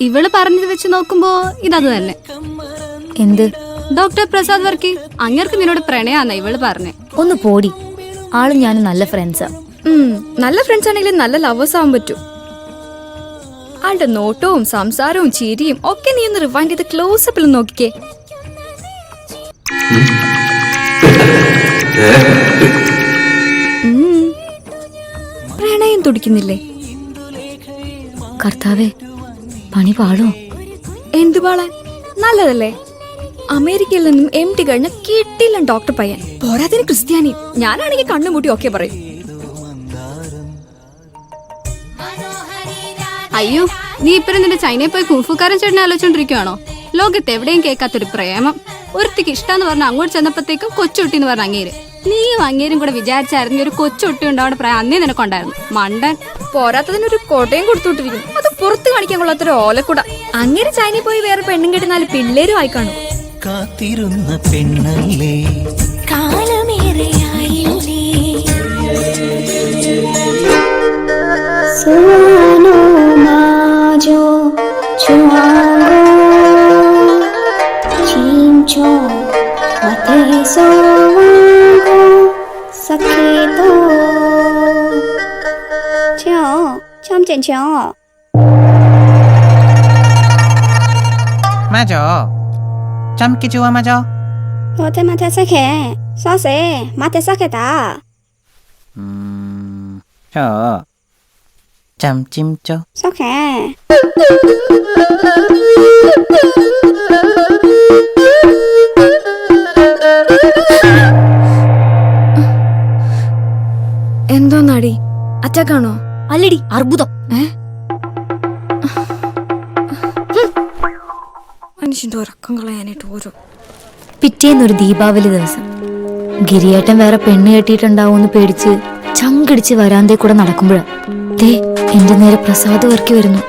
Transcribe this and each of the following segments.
ഇവള് പറഞ്ഞത് വെച്ച് നോക്കുമ്പോ ഇതത് തന്നെ. എന്ത്? ഡോക്ടർ പ്രസാദ് വർക്കി അങ്ങേർക്ക് നിന്നോട് പ്രണയാന്ന ഇവള് പറഞ്ഞേ. ഒന്ന് പോടി. ആളും ഞാനും നല്ല ഫ്രണ്ട്സാ. നല്ല ഫ്രണ്ട്സ് ആണെങ്കിലും നല്ല ലവേഴ്സ് ആവാൻ പറ്റൂ. ആളുടെ നോട്ടവും സംസാരവും ചിരിയും ഒക്കെ നീ ഒന്ന് റിവൈൻഡ് ചെയ്ത് ക്ലോസപ്പിൽ നോക്കിക്കേ. പ്രണയം തുടിക്കുന്നില്ലേ? കർത്താവേ, പണി പാടോ? എന്തു പാളാൻ? നല്ലതല്ലേ? അമേരിക്കയിൽ നിന്നും MD കഴിഞ്ഞ കിട്ടില്ല ഡോക്ടർ പയ്യൻ. പോരാതിന് ക്രിസ്ത്യാനി. ഞാനാണെങ്കിൽ കണ്ണുമൂട്ടി ഒക്കെ പറയും. അയ്യോ, നീ ഇപ്പഴും നിന്റെ ചൈനയിൽ പോയി കുംഫുക്കാരൻ ചേട്ടനെ ആലോചിച്ചോണ്ടിരിക്കുവാണോ? ലോകത്ത് എവിടെയും കേൾക്കാത്തൊരു പ്രേമം. ഒരുത്തിക്ക് ഇഷ്ടാന്ന് പറഞ്ഞ അങ്ങോട്ട് ചെന്നപ്പോഴത്തേക്കും കൊച്ചുട്ടി എന്ന് പറഞ്ഞ അങ്ങേര്. നീയും അങ്ങേരും കൂടെ വിചാരിച്ചായിരുന്നു ഒരു കൊച്ചുട്ടി ഉണ്ടാവുന്ന പ്രായം അന്നേ നിനക്കുണ്ടായിരുന്നു. മണ്ടൻ. പോരാത്തതിനൊരു കോട്ടയും കൊടുത്തുവിട്ടിരിക്കുന്നു. അത് പുറത്ത് കാണിക്കാൻ കൊള്ളാത്തൊരു ഓലക്കൂട. അങ്ങേര് ചൈനയിൽ പോയി വേറെ പെണ്ണും കെട്ടി 4 പിള്ളേരും ആയി കാണും. കാത്തിരുന്ന പെണ്ണല്ലേ, കാലമേറെയായില്ലേ. 맞아. 참기 좋아 맞아. 어때 마태 sakhe, sauce 마태 sakhe다. 저 짬찜쪄. sakhe. എന്തോ നടി അറ്റാക്കാണോ? അല്ലടി, അർബുദം. മനുഷ്യന്റെ ഉറക്കം കളയാനായിട്ട് ഓരോ. പിറ്റേന്നൊരു ദീപാവലി ദിവസം ഗിരിയേട്ടൻ വേറെ പെണ്ണ് കെട്ടിയിട്ടുണ്ടാവുമെന്ന് പേടിച്ച് ചങ്കിടിച്ച് വരാന്തേ കൂടെ നടക്കുമ്പോഴാ ദേ എന്റെ നേരെ പ്രസാദ് വർക്കി വരുന്നു.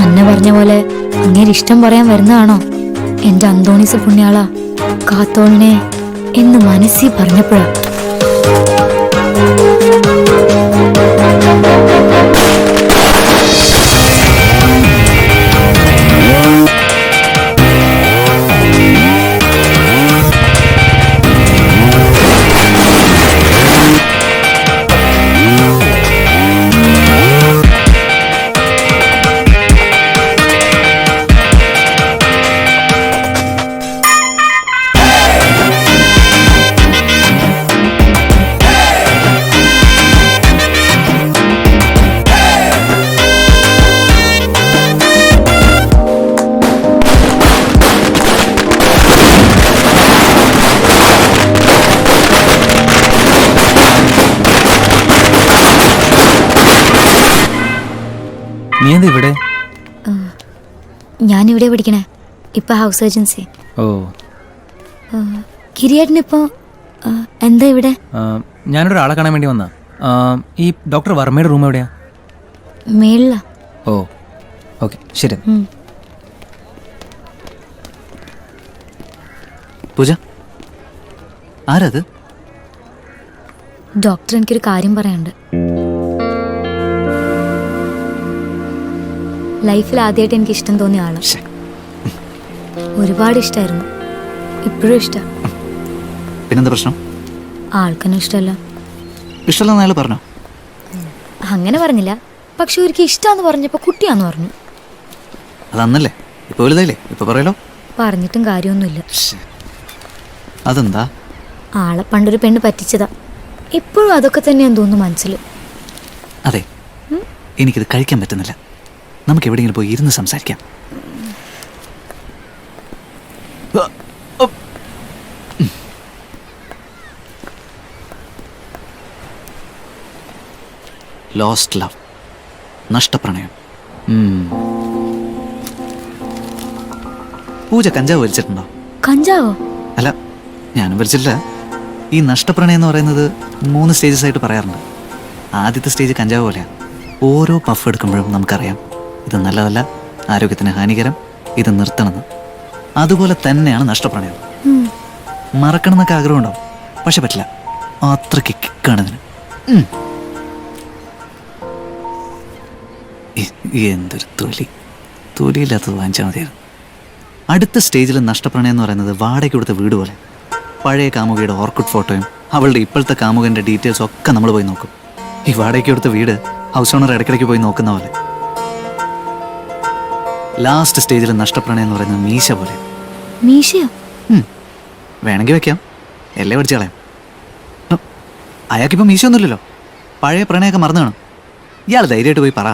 അന്ന പറഞ്ഞ പോലെ അങ്ങേര് ഇഷ്ടം പറയാൻ വരുന്നതാണോ? എന്റെ അന്തോണീസ് പുണ്യാളാ കാത്തോളിനെ എന്ന് മനസ്സിൽ പറഞ്ഞപ്പോഴാ നീ എന്താ ഇവിടെ? ഞാനിവിടെ പഠിക്കണേ. ഇപ്പൊ ഹൗസ് ഏജൻസി. ഓ, ഗിരിയേട്ടനിപ്പോ എന്താ ഇവിടെ? ഞാനൊരാളെ കാണാൻ വേണ്ടി വന്നാ. ഈ ഡോക്ടർ വർമ്മയുടെ റൂം എവിടെയാ? മേളിലാ. ഓ ഓക്കെ, ശരി. പൂജ, ആരത്? ഡോക്ടർ എനിക്കൊരു കാര്യം പറയാനുണ്ട്. ലൈഫിൽ ആദ്യമായിട്ട് എനിക്ക് ഇഷ്ടം തോന്നിയ ആള്. ഒരുപാട് ഇഷ്ടമായിരുന്നു. ഇപ്പോഴും ഇഷ്ടം. പിന്നെന്താ പ്രശ്നം? ആൾക്കെന്നെ ഇഷ്ടമല്ല. ഇഷ്ടമല്ലെന്ന് അയാൾ പറഞ്ഞോ? അങ്ങനെ പറഞ്ഞില്ല, പക്ഷെ ഒരിക്കൽ ഇഷ്ടമാന്ന് പറഞ്ഞപ്പോ കുട്ടിയാന്ന് പറഞ്ഞു. അതന്നല്ലേ, ഇപ്പൊ വലുതായില്ലേ, ഇപ്പൊ പറയാലോ. പറഞ്ഞിട്ടും കാര്യമൊന്നുമില്ല. അതെന്താ? ആളെ പണ്ടൊരു പെണ്ണ് പറ്റിച്ചതാ. ഇപ്പോഴും അതൊക്കെ തന്നെയാന്ന് തോന്നുന്നു മനസ്സിൽ. അതെ, എനിക്കിത് കഴിക്കാൻ പറ്റുന്നില്ല. നമുക്ക് എവിടെയെങ്കിലും പോയി ഇരുന്ന് സംസാരിക്കാം. Lost love, നഷ്ടപ്രണയം. പൂജ കഞ്ചാവ് വലിച്ചിട്ടുണ്ടോ? കഞ്ചാവോ? അല്ല, ഞാനും വലിച്ചിട്ടില്ല. ഈ നഷ്ടപ്രണയം എന്ന് പറയുന്നത് 3 സ്റ്റേജസ് ആയിട്ട് പറയാറുണ്ട്. ആദ്യത്തെ സ്റ്റേജ് കഞ്ചാവ് പോലെയാണ്. ഓരോ പഫ് എടുക്കുമ്പോഴും നമുക്കറിയാം ഇത് നല്ലതല്ല, ആരോഗ്യത്തിന് ഹാനികരം, ഇത് നിർത്തണമെന്ന്. അതുപോലെ തന്നെയാണ് നഷ്ടപ്രണയം. മറക്കണം എന്നൊക്കെ ആഗ്രഹം ഉണ്ടാവും, പക്ഷെ പറ്റില്ല. അത്രയ്ക്ക് കിക്കാണ് ഇതിന്. എന്തൊരു തൊലി. തൊലിയില്ലാത്തത് വാങ്ങിച്ചാൽ മതിയായിരുന്നു. അടുത്ത സ്റ്റേജിൽ നഷ്ടപ്രണയം എന്ന് പറയുന്നത് വാടകയ്ക്ക് കൊടുത്ത വീട് പോലെ. പഴയ കാമുകിയുടെ ഓർക്കുഡ് ഫോട്ടോയും അവളുടെ ഇപ്പോഴത്തെ കാമുകൻ്റെ ഡീറ്റെയിൽസും ഒക്കെ നമ്മൾ പോയി നോക്കും. ഈ വാടകയ്ക്ക് കൊടുത്ത വീട് ഹൗസ് ഓണർ ഇടയ്ക്കിടയ്ക്ക് പോയി നോക്കുന്ന പോലെ. ലാസ്റ്റ് സ്റ്റേജിൽ നഷ്ടപ്രണയം എന്ന് പറയുന്നത് മീശ പോലെ. മീശയോ? വേണമെങ്കിൽ വെക്കാം, എല്ലേ പഠിച്ചു കളയാം. അയാൾക്കിപ്പോൾ മീശയൊന്നുമില്ലല്ലോ, പഴയ പ്രണയമൊക്കെ മറന്നു കാണും. ഇയാൾ ധൈര്യമായിട്ട് പോയി പറ.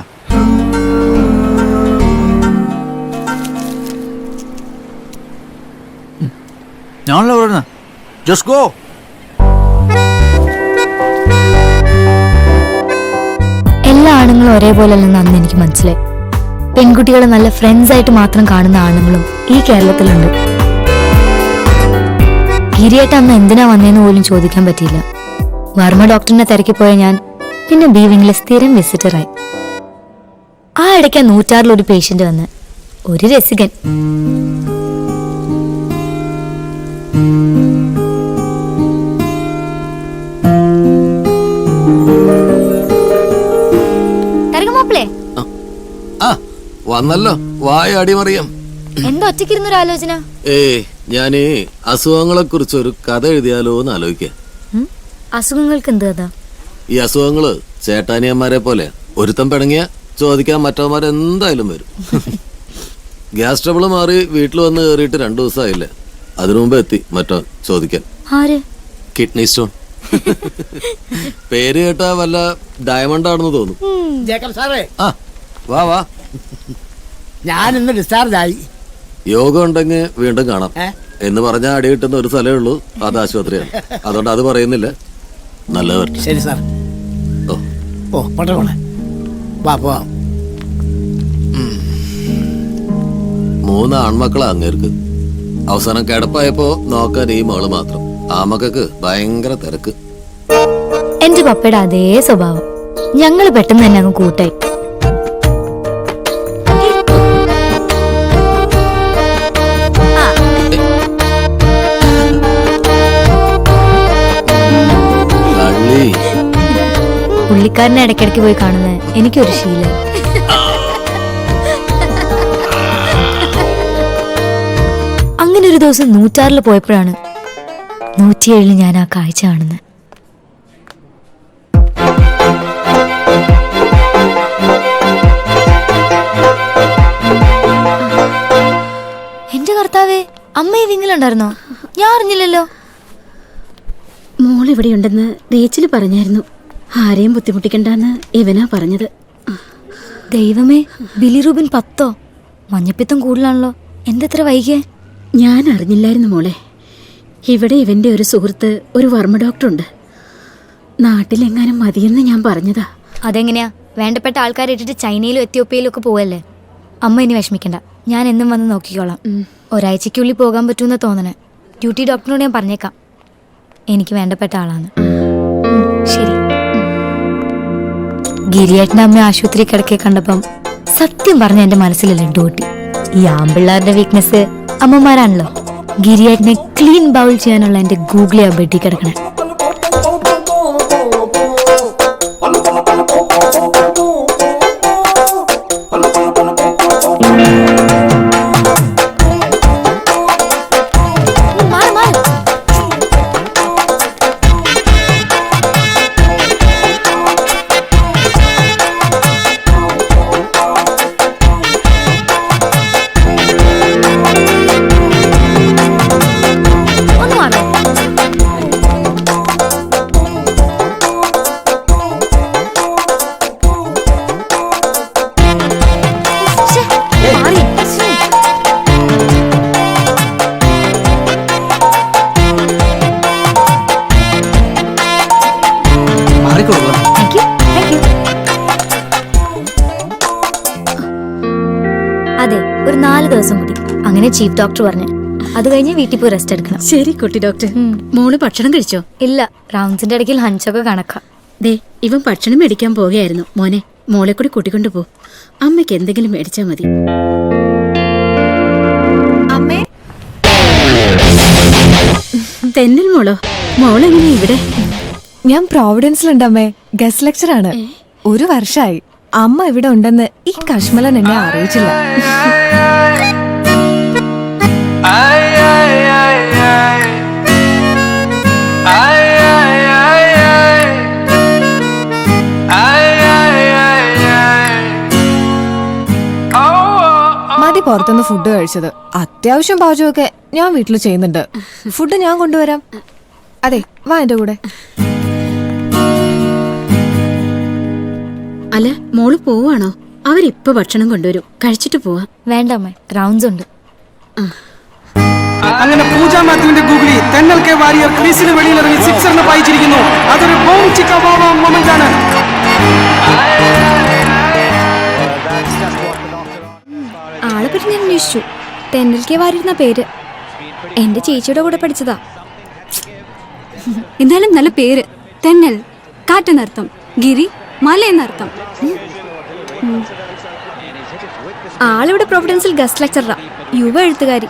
ഞാനല്ലോ പറയുന്ന ജസ്റ്റ് ഗോ. എല്ലാ ആണുങ്ങളും ഒരേപോലെ അല്ലെന്ന് അന്ന് എനിക്ക് മനസ്സിലായി. പെൺകുട്ടികളെ നല്ല ഫ്രണ്ട്സ് ആയിട്ട് മാത്രം കാണുന്ന ആണുങ്ങളും ഈ കേരളത്തിലുണ്ട്. ഗിരിയേട്ട അന്ന് എന്തിനാ വന്നേന്ന് പോലും ചോദിക്കാൻ പറ്റിയില്ല. വർമ്മ ഡോക്ടറിനെ തിരക്കി പോയ ഞാൻ പിന്നെ ബി വിങ്ങിലെ സ്ഥിരം വിസിറ്ററായി. ആ ഇടയ്ക്ക് 106 ഒരു പേഷ്യന്റ് വന്ന്, ഒരു രസികൻ. വന്നല്ലോ, വായ അടിമറിയാം. എന്താ ഒറ്റയ്ക്കിരുന്നൊരു ആലോചന? ഞാനേ അസുഖങ്ങളെ കുറിച്ച് ഒരു കഥ എഴുതിയാലോ എന്ന് ആലോചിക്കാം. അസുഖങ്ങൾക്ക് എന്ത് കഥ? ഈ അസുഖങ്ങള് ചേട്ടാനിയന്മാരെ പോലെ ഒരുത്തം പിണങ്ങിയ ചോദിക്കാൻ മറ്റവന്മാരെന്തായാലും വരും. ഗ്യാസ് ട്രബിള് മാറി വീട്ടിൽ വന്ന് കയറിയിട്ട് 2 ദിവസമായില്ലേ, അതിനു മുമ്പ് എത്തി മറ്റോ ചോദിക്കാൻ. Kidney stone. പേര് കേട്ടാ വല്ല ഡയമണ്ട് ആണെന്ന് തോന്നും. ജേക്കബ് സാറേ, ആ വാ വാ. ഞാൻ ഇന്ന് ഡിസ്ചാർജ് ആയി. യോഗം ഉണ്ടെങ്കിൽ വീണ്ടും കാണാം എന്ന് പറഞ്ഞാൽ അടി കിട്ടുന്ന ഒരു സ്ഥലമേ ഉള്ളൂ, അത് ആശുപത്രിയാണ്. അതുകൊണ്ട് അത് പറയുന്നില്ല. നല്ലത്. ശരി സാർ. ഓ പോട്ടെ പോണേ, വാ പോവാം. 3 ആൺമക്കളാ അങ്ങേർക്ക്. അവസാനം കിടപ്പായപ്പോ നോക്കാൻ ഈ മകള് മാത്രം. ആ മക്കൾക്ക് ഭയങ്കര തിരക്ക്. എന്റെ പപ്പയുടെ അതേ സ്വഭാവം. ഞങ്ങള് പെട്ടെന്ന് തന്നെ അങ്ങ് കൂട്ടായി. പുള്ളിക്കാരനെ ഇടയ്ക്കിടയ്ക്ക് പോയി കാണുന്നത് എനിക്കൊരു ശീലം. അങ്ങനെ ഒരു ദിവസം 106 പോയപ്പോഴാണ് 107 ഞാൻ ആ കാഴ്ച കാണുന്നത്. എന്റെ കർത്താവേ, അമ്മ ഈ വിങ്ങിലുണ്ടായിരുന്നോ? ഞാൻ അറിഞ്ഞില്ലല്ലോ. മോൾ ഇവിടെ ഉണ്ടെന്ന് റേച്ചിൽ പറഞ്ഞായിരുന്നു. ആരെയും ബുദ്ധിമുട്ടിക്കണ്ടെന്ന് ഇവനാ പറഞ്ഞത്. ദൈവമേ, ബിലിറൂബിൻ 10 മഞ്ഞപ്പിത്തം കൂടുതലാണല്ലോ. എന്തെത്ര വൈകിയേ? ഞാൻ അറിഞ്ഞില്ലായിരുന്നു മോളെ. ഇവിടെ ഇവന്റെ ഒരു സുഹൃത്ത് ഒരു വർമ്മ ഡോക്ടറുണ്ട്. നാട്ടിലെങ്ങാനും മതിയെന്ന് ഞാൻ പറഞ്ഞതാ. അതെങ്ങനെയാ? വേണ്ടപ്പെട്ട ആൾക്കാരെ ഇട്ടിട്ട് ചൈനയിലും എത്യോപ്യയിലും ഒക്കെ പോവല്ലേ. അമ്മ ഇനി വിഷമിക്കണ്ട, ഞാൻ എന്നും വന്ന് നോക്കിക്കോളാം. ഒരാഴ്ചയ്ക്കുള്ളിൽ പോകാൻ പറ്റൂന്ന് തോന്നണേ. ഡ്യൂട്ടി ഡോക്ടറിനോട് ഞാൻ പറഞ്ഞേക്കാം, എനിക്ക് വേണ്ടപ്പെട്ട ആളാണ്. ശരി. ഗിരിയേട്ടൻ്റെ അമ്മ ആശുപത്രി കിടക്കെ കണ്ടപ്പം സത്യം പറഞ്ഞ എന്റെ മനസ്സിലല്ല ഡ്യൂട്ടി. ഈ ആമ്പിള്ളാരുടെ വീക്ക്നെസ് അമ്മമാരാണല്ലോ. ഗിരിയേട്ടനെ ക്ലീൻ ബൗൾ ചെയ്യാനുള്ള എന്റെ ഗൂഗിളി ആ ബെഡി കിടക്കണേ. അതെ, ഒരു 4 ദിവസം കൂടി. അങ്ങനെ ചീഫ് ഡോക്ടർ പറഞ്ഞു. അത് കഴിഞ്ഞ് വീട്ടിൽ പോയി റെസ്റ്റ് എടുക്കണം. ശരി കുട്ടി ഡോക്ടർ. മോള് ഭക്ഷണം കഴിച്ചോ? ഇല്ല, റൗണ്ട്സിന്റെ ഇടയ്ക്ക് ഹഞ്ചൊക്കെ കണക്കാം. ദേ, ഇവൻ ഭക്ഷണം മേടിക്കാൻ പോവുകയായിരുന്നു. മോനെ, മോളെ കൂടി കൂട്ടിക്കൊണ്ടു പോ. അമ്മയ്ക്ക് എന്തെങ്കിലും മേടിച്ചാ മതി. തെന്നൽ മോളോ? മോളെങ്ങനെ ഇവിടെ? ഞാൻ പ്രോവിഡൻസിലുണ്ട് അമ്മേ. ഗസ്റ്റ് ലെക്ചറാണ്. 1 വർഷമായി. അമ്മ ഇവിടെ ഉണ്ടെന്ന് ഈ കശ്മലൻ എന്നെ അറിയിച്ചില്ല. മതി പുറത്തുനിന്ന് ഫുഡ് കഴിച്ചത്. അത്യാവശ്യം പാചകമൊക്കെ ഞാൻ വീട്ടിൽ ചെയ്യുന്നുണ്ട്. ഫുഡ് ഞാൻ കൊണ്ടുവരാം. അതെ, വാ എന്റെ കൂടെ. അല്ല, മോള് പോവാണോ? അവരിപ്പൊ ഭക്ഷണം കൊണ്ടുവരും, കഴിച്ചിട്ട് പോവാ. വേണ്ട അമ്മേ, റൗണ്ട്സ് ഉണ്ട്. അങ്ങനെ പൂജ മാത്യുവിന്റെ ഗൂഗിളി തെന്നൽ കെ വാരിയർ ക്രീസിന് വെളിയിലിറങ്ങി സിക്സറിന് പായിച്ചിരിക്കുന്നു. അതൊരു ബോം ചിക്ക ബോം മൊമെന്റ് ആണ്. ആളെ പറ്റി ഞാൻ അന്വേഷിച്ചു. തെന്നൽ കെ വാരിയിരുന്ന പേര്. എന്റെ ചേച്ചിയുടെ കൂടെ പഠിച്ചതാ. എന്നാലും നല്ല പേര്. തെന്നൽ കാറ്റെന്നർത്ഥം, ഗിരി മല എന്നർത്ഥം. ആളിവിടെ പ്രൊവിഡൻസിൽ ഗസ്റ്റ് ലെക്ചറാ. യുവ എഴുത്തുകാരി.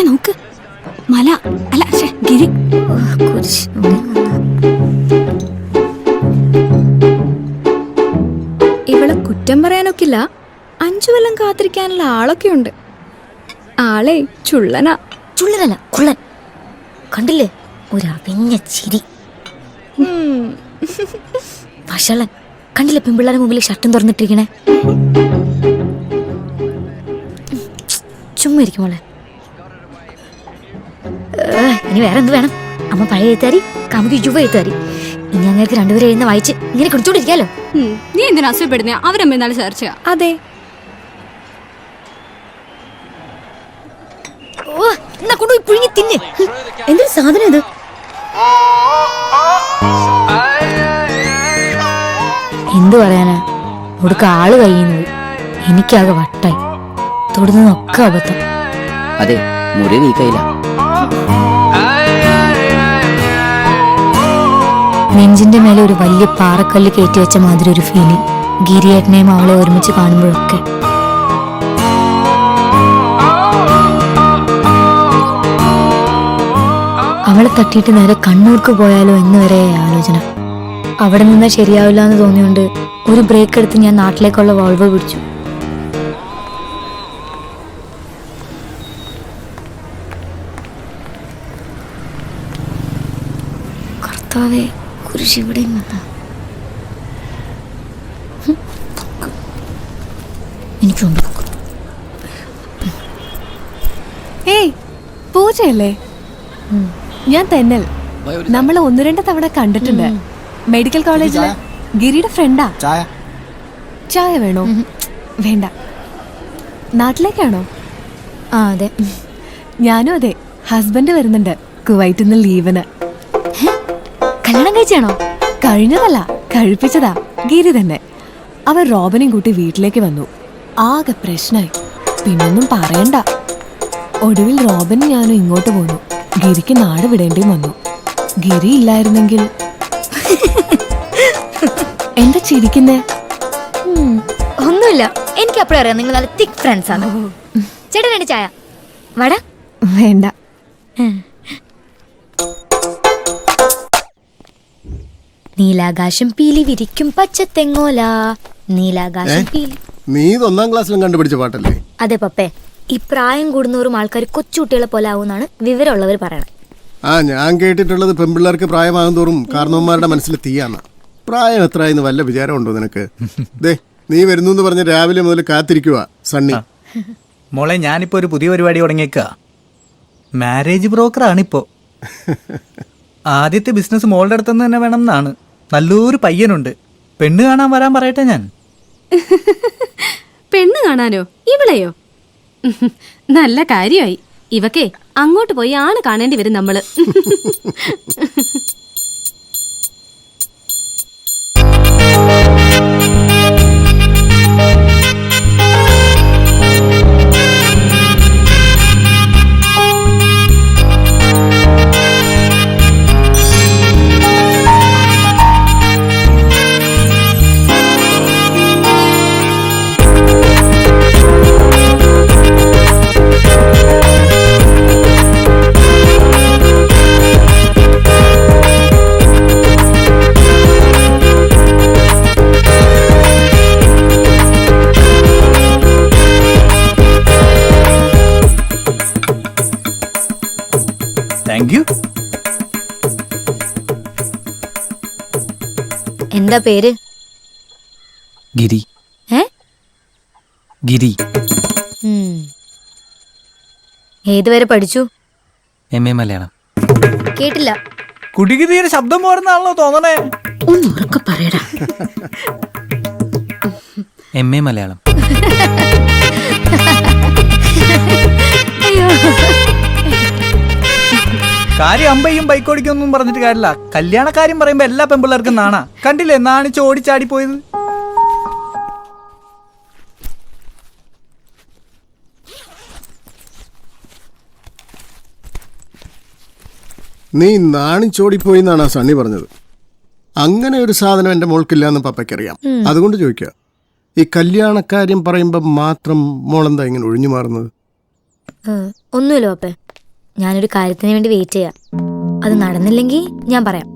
നോക്ക്, മല അല്ല ഗിരി. ഇവളെ കുറ്റം പറയാനൊക്കില്ല. 5 കൊല്ലം കാത്തിരിക്കാനുള്ള ആളൊക്കെ ഉണ്ട്. ആളെ ചുള്ളനാ. ചുള്ളനല്ല, കുള്ളൻ. കണ്ടില്ലേ, ഒരു അവിഞ്ഞ ചിരി. വഷളൻ. കണ്ടില്ലേ പെൺപിള്ളേരുടെ മുമ്പിൽ ഷർട്ടും തുറന്നിട്ടിരിക്കണേ. ചുമ്മാ ഇരിക്കും മോളെ. ഇനി വേറെ എന്ത് വേണം? അമ്മ പഴയ എഴുത്തുകാരി, കാമുകി യുവ എഴുത്തുകാരി. ഇനി അങ്ങനെ രണ്ടുപേരും എഴുതുന്ന വായിച്ച് ഇങ്ങനെ കുടിച്ചോണ്ടിരിക്കാലോ. നീ എന്തിനാ അസുഖപ്പെടുന്ന? അവരമ്മ എന്നാലും ചർച്ച. അതെ. ഓ, എന്നാ കൊണ്ടുപോയി പുഴുങ്ങി തിന്ന്. എന്തൊരു സാധനം ഇത്? എന്തു പറയാനാ, ഒടുക്ക ആള് കയ്യുന്നു. എനിക്കാകെ വട്ടായി. തൊടുന്നതൊക്കെ അബദ്ധം. അതെ, മുറി വീക്കയില്ല. നെഞ്ചിന്റെ മേലെ ഒരു വലിയ പാറക്കല്ല് കയറ്റി വെച്ച മാതിരി ഒരു ഫീലിംഗ്. ഗിരിയേട്ടനെയും അവളെ ഒരുമിച്ച് കാണുമ്പോഴൊക്കെ. അവളെ തട്ടിയിട്ട് നേരെ കണ്ണൂർക്ക് പോയാലോ എന്ന് വരെ ആലോചന. അവിടെ നിന്നാ ശരിയാവില്ല എന്ന് തോന്നിയോണ്ട് ഒരു ബ്രേക്ക് എടുത്ത് ഞാൻ നാട്ടിലേക്കുള്ള വോൾവോ പിടിച്ചു. കർത്താവേ, കുരിശ് ഇവിടെയും വന്ന. എനിക്കുണ്ട്. ഏയ്, പൂജയല്ലേ? ഞാൻ തെന്നൽ. നമ്മൾ 1-2 തവണ കണ്ടിട്ടുണ്ട്. മെഡിക്കൽ കോളേജില് ഗിരിയുടെ ഫ്രണ്ടാ. ചായ വേണോ? വേണ്ട. നാട്ടിലേക്കാണോ? ആ അതെ. ഞാനും അതെ. ഹസ്ബൻഡ് വരുന്നുണ്ട് കുവൈറ്റിൽ നിന്ന് ലീവിന്. കല്യാണം കഴിച്ചാണോ? കഴിഞ്ഞതല്ല, കഴിപ്പിച്ചതാ. ഗിരി തന്നെ. അവർ റോബനെയും കൂട്ടി വീട്ടിലേക്ക് വന്നു. ആകെ പ്രശ്നമായി. പിന്നൊന്നും പറയണ്ട. ഒടുവിൽ റോബനും ഞാനും ഇങ്ങോട്ട് പോന്നു. ഗിരിക്ക് നാട് വിടേണ്ടി വന്നു. ഗിരി ഇല്ലായിരുന്നെങ്കിൽ. എന്താ ചിരിക്കുന്നേ? ഒന്നുമില്ല. എനിക്ക് അപ്പോഴും അറിയാം നിങ്ങൾ നല്ല തിക് ഫ്രണ്ട്സ് ആണ്. ചേട്ടൻ 2 ചായ. വട വേണ്ട. നീലാകാശം പീലി വിരിക്കും പച്ചത്തെങ്ങോല. നീലാകാശം പീലി. നീ 1ാം ക്ലാസ്സിലും കണ്ടുപിടിച്ച പാട്ടല്ലേ? അതെ പപ്പേ. ഈ പ്രായം കൂടുന്നവരും ആൾക്കാർ കൊച്ചുകുട്ടികളെ പോലെ ആവുമെന്നാണ് വിവരമുള്ളവർ പറയണത്. ആ, ഞാൻ കേട്ടിട്ടുള്ളത് പെൺപിള്ളേർക്ക് പ്രായമാകും തോറും കാരണവന്മാരുടെ മനസ്സിൽ തീയാന്ന. പ്രായം എത്രയെന്ന് വല്ല വിചാരമുണ്ടോ നിനക്ക്? ദേ, നീ വരുന്നു എന്ന് പറഞ്ഞ് രാവിലെ മുതൽ കാത്തിരിക്കുക സണ്ണി. മോളെ, ഞാനിപ്പോ ഒരു പുതിയ പരിപാടി തുടങ്ങിയേക്ക. മാരേജ് ബ്രോക്കറാണിപ്പോ. ആദ്യത്തെ ബിസിനസ് മോളുടെ അടുത്തുനിന്ന് തന്നെ വേണം എന്നാണ്. നല്ലൊരു പയ്യനുണ്ട്. പെണ്ണ് കാണാൻ വരാൻ പറയട്ടെ ഞാൻ. പെണ്ണ് കാണാനോ? ഇവളെയോ? നല്ല കാര്യമായി. ഇവക്കേ അങ്ങോട്ട് പോയി ആണ് കാണേണ്ടി വരും നമ്മള്. Thank you. എന്താ പേര്? ഗിരി. ഏ? ഗിരി. ഏതുവരെ പഠിച്ചു? MA മലയാളം. കേട്ടില്ല. കുടികിരിയുടെ ശബ്ദം പോരുന്നാണല്ലോ തോന്നണേ. ഒന്ന് ഉറക്കെ പറയടാ. MA മലയാളം. അയ്യോ. കാര്യം അമ്പയും ബൈക്കോടിക്കൊന്നും പറഞ്ഞിട്ട് കാര്യമില്ല. കല്യാണക്കാര്യം പറയുമ്പോ എല്ലാ പെമ്പിള്ളേർക്കും നാണാ. കണ്ടില്ലേ നാണിച്ച് ഓടിച്ചാടി പോയത്. നീ നാണിച്ചോടിപ്പോയി എന്നാണ് ആ സണ്ണി പറഞ്ഞത്. അങ്ങനെ ഒരു സാധനം എൻ്റെ മോൾക്കില്ല എന്ന് പപ്പയ്ക്കറിയാം. അതുകൊണ്ട് ചോദിക്കുക, ഈ കല്യാണക്കാര്യം പറയുമ്പോൾ മാത്രം മോളെന്താ ഇങ്ങനെ ഒഴിഞ്ഞു മാറുന്നത്? ഒന്നുമില്ല പപ്പേ, ഞാനൊരു കാര്യത്തിന് വേണ്ടി വെയിറ്റ് ചെയ്യാം. അത് നടന്നില്ലെങ്കിൽ ഞാൻ പറയാം.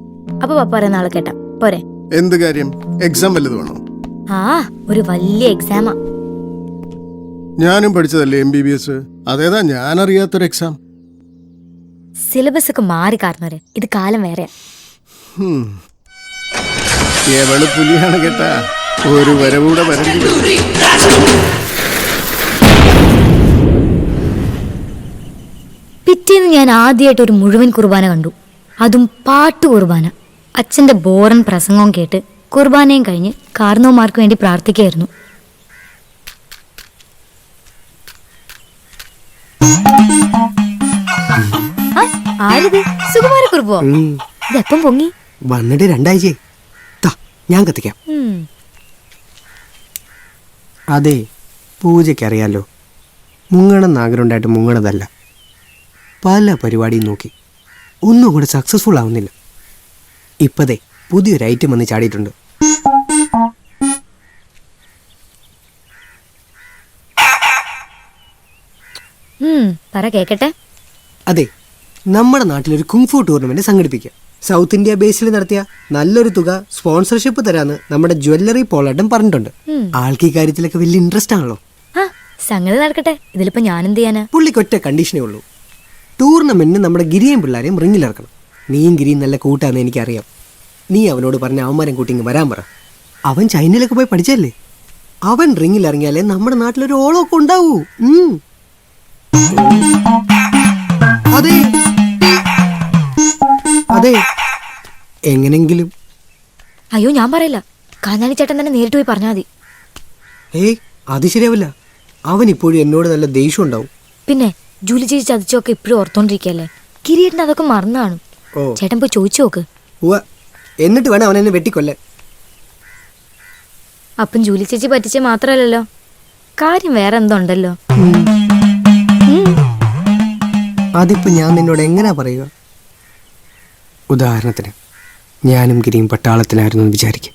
അപ്പൊ പപ്പ പറയുന്ന ആളെ കേട്ടാ പോരെ? എന്ത് കാര്യം? എക്സാം വല്ലത് വേണോ? ആ, ഒരു വലിയ എക്സാമാ. ഞാനും പഠിച്ചതല്ലേ MBBS. അതേതാ ഞാനറിയാത്തൊരു എക്സാം? സിലബസ് ഒക്കെ മാറി കാരണവരെ, ഇത് കാലം വേറെ. എവള് പുലിയാണ് കേട്ടാ. ഒരു വരവൂടെ വരണ്ടി. പിറ്റേന്ന് ഞാൻ ആദ്യമായിട്ട് ഒരു മുഴുവൻ കുർബാന കണ്ടു. അതും പാട്ടു കുർബാന. അച്ഛന്റെ ബോറൻ പ്രസംഗവും കേട്ട് കുർബാനയും കഴിഞ്ഞ് കാർന്നോമാർക്ക് വേണ്ടി പ്രാർത്ഥിക്കുകയായിരുന്നു. ആരിത്? സുകുമാരക്കുറുപ്പോ? ഇതെപ്പം പൊങ്ങി? വന്നിട്ട് 2 ആഴ്ചയായി. ഞാൻ കത്തിക്കാം. അതെ, പൂജയ്ക്കറിയാലോ, മുങ്ങണം ആഗ്രഹമുണ്ടായിട്ട് മുങ്ങണതല്ല. പല പരിപാടിയും നോക്കി, ഒന്നും കൂടെ സക്സസ്ഫുൾ ആവുന്നില്ല. ഇപ്പതേ പുതിയൊരു ഐറ്റം വന്ന് ചാടിയിട്ടുണ്ട്. പറ കേക്കട്ടെ. അതെ, നമ്മുടെ നാട്ടിലൊരു കുങ്ഫു ടൂർണമെന്റ് സംഘടിപ്പിക്കുക. സൗത്ത് ഇന്ത്യ ബേസിൽ നടത്തിയ നല്ലൊരു തുക സ്പോൺസർഷിപ്പ് തരാന്ന് നമ്മുടെ ജ്വല്ലറി പോളാട്ടം പറഞ്ഞിട്ടുണ്ട്. ആൾക്ക് ഈ കാര്യത്തിലൊക്കെ വലിയ ഇൻട്രസ്റ്റ് ആണല്ലോ. സംഗതി നടക്കട്ടെ. ഇതിലിപ്പോ ഞാനെന്ത് ചെയ്യാനാ? പുള്ളിക്ക് ഒറ്റ കണ്ടീഷനേ ഉള്ളൂ, ടൂർണമെന്റിന് നമ്മുടെ ഗിരിയും പിള്ളേരെയും റിങ്ങിലിറക്കണം. നീയും ഗിരിയും നല്ല കൂട്ടാന്ന് എനിക്കറിയാം. നീ അവനോട് പറഞ്ഞ അവന്മാരും കൂട്ടിങ് വരാൻ പറ. അവൻ ചൈനയിലൊക്കെ പോയി പഠിച്ചല്ലേ. അവൻ റിങ്ങിലിറങ്ങിയാലേ നമ്മുടെ നാട്ടിലൊരു ഓളമൊക്കെ ഉണ്ടാവൂ. അതെ അതെ, എങ്ങനെങ്കിലും. അയ്യോ, ഞാൻ പറയില്ല. കാഞ്ഞാണി ചേട്ടൻ തന്നെ നേരിട്ട് പോയി പറഞ്ഞാൽ മതി. ഏയ്, അത് ശരിയാവില്ല. അവൻ ഇപ്പോഴും എന്നോട് നല്ല ദേഷ്യം ഉണ്ടാവും. പിന്നെ ജൂലി ചേച്ചി ചതിച്ചൊക്കെ ഇപ്പോഴും ഓർത്തോണ്ടിരിക്കല്ലേ. കിരീട്ടിന് അതൊക്കെ മറന്നു കാണും. ചേട്ടൻ പോയി ചോദിച്ചു നോക്ക്. എന്നിട്ട് വേണം അവൻ എന്നെ വെട്ടിക്കൊല്ലാൻ. അപ്പം ജൂലി ചേച്ചി പറ്റിച്ച മാത്രല്ലല്ലോ, കാര്യം വേറെ എന്തോ ഉണ്ടല്ലോ. അതിപ്പോ ഞാൻ നിന്നോട് എങ്ങനെയാ പറയുക? ഉദാഹരണത്തിന്, ഞാനും ഗിരിയും പട്ടാളത്തിലായിരുന്നു എന്ന് വിചാരിക്കും.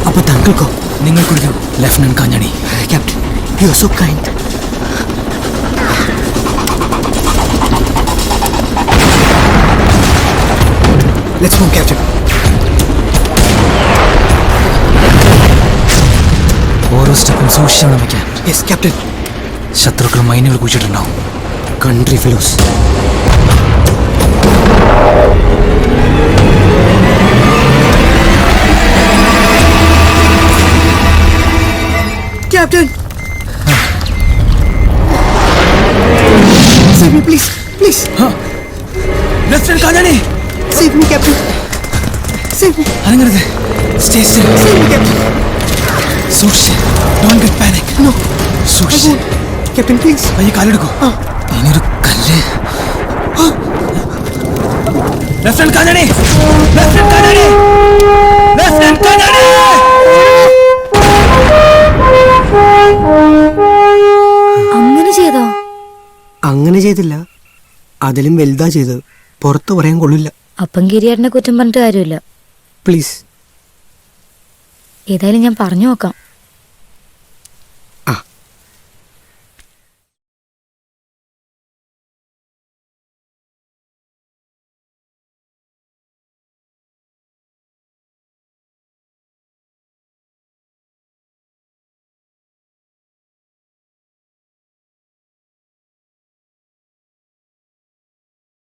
അപ്പൊ താങ്കൾക്കോ? നിങ്ങൾ കുടിക്കൂ ലെഫ്റ്റനന്റ് കാഞ്ഞാണി. Captain, you are so kind. Let's move captain. ഓരോ സ്റ്റെപ്പും സൂക്ഷിച്ചാണ് വയ്ക്കാൻ. Yes captain. ശത്രുക്കൾ മൈനുകൾ കുഴിച്ചിട്ടുണ്ടാവും. Country fellows. Captain! Save me, please! Please! Lieutenant Kanjani! Save me, Captain! Save me! അനങ്ങരുത്. Stay still. Save me, Captain! സൂക്ഷിച്ച്. Don't get panic. No. സൂക്ഷിച്ച്. Captain, please! പയ്യെ കാലെടുക്കൂ. ഇനിയൊരു കല്ല്. Lieutenant Kanjani! Lieutenant Kanjani! Lieutenant Kanjani! അമ്മ അങ്ങനെ ചെയ്തില്ല, അതിലും വലുതാ ചെയ്തത്. പുറത്ത് പറയാൻ കൊള്ളില്ല. അപ്പം ഗിരിയേട്ടനെ കുറ്റം പറഞ്ഞിട്ട് കാര്യമില്ല. പ്ലീസ്. ഏതായാലും ഞാൻ പറഞ്ഞു നോക്കാം.